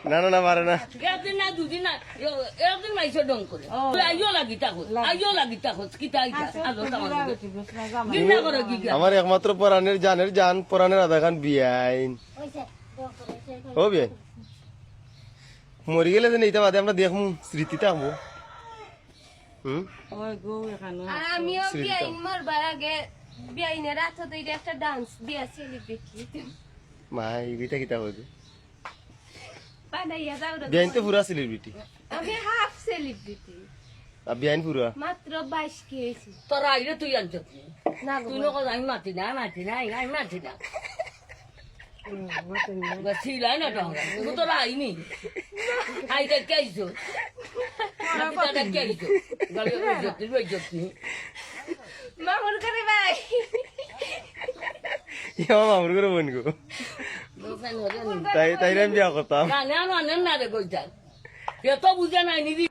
না না না পারে না একদিন না দুদিন না একদিন মাইছে ডং করে আইও লাগি তাকো কিতা আইতা আলো তামার গিনা করে গিগা আমার একমাত্র পরাণের জান পরাণের আধা খান বিয়াইন ও বিয়াইন মরি গেলে যে এইটা বাদে আমরা দেখমু স্মৃতি থাকবো আমিও বিয়াইন মরবার আগে বিয়াইনের রাতে তো এটা একটা ডান্স বিয়া সেলিব্রিটি মা এইটা কিতা হইবে বানাইয়া যাও বিয়াইন তো পুরা সেলিব্রিটি আমি হাফ সেলিব্রিটি আর বিয়াইন পুরা মাত্র 22 কি হয়েছে তোরা আইলে তুই আনছ না তুই লোক আমি মাতি না ছিলাই না তো তোরা আইনি আইটা কে আইছো কে আইছো মামুর করে ভাই মামুর করে বোন গো তাই আমি বিয়া করতাম না রে কইতা এত বুঝে নাই নিদি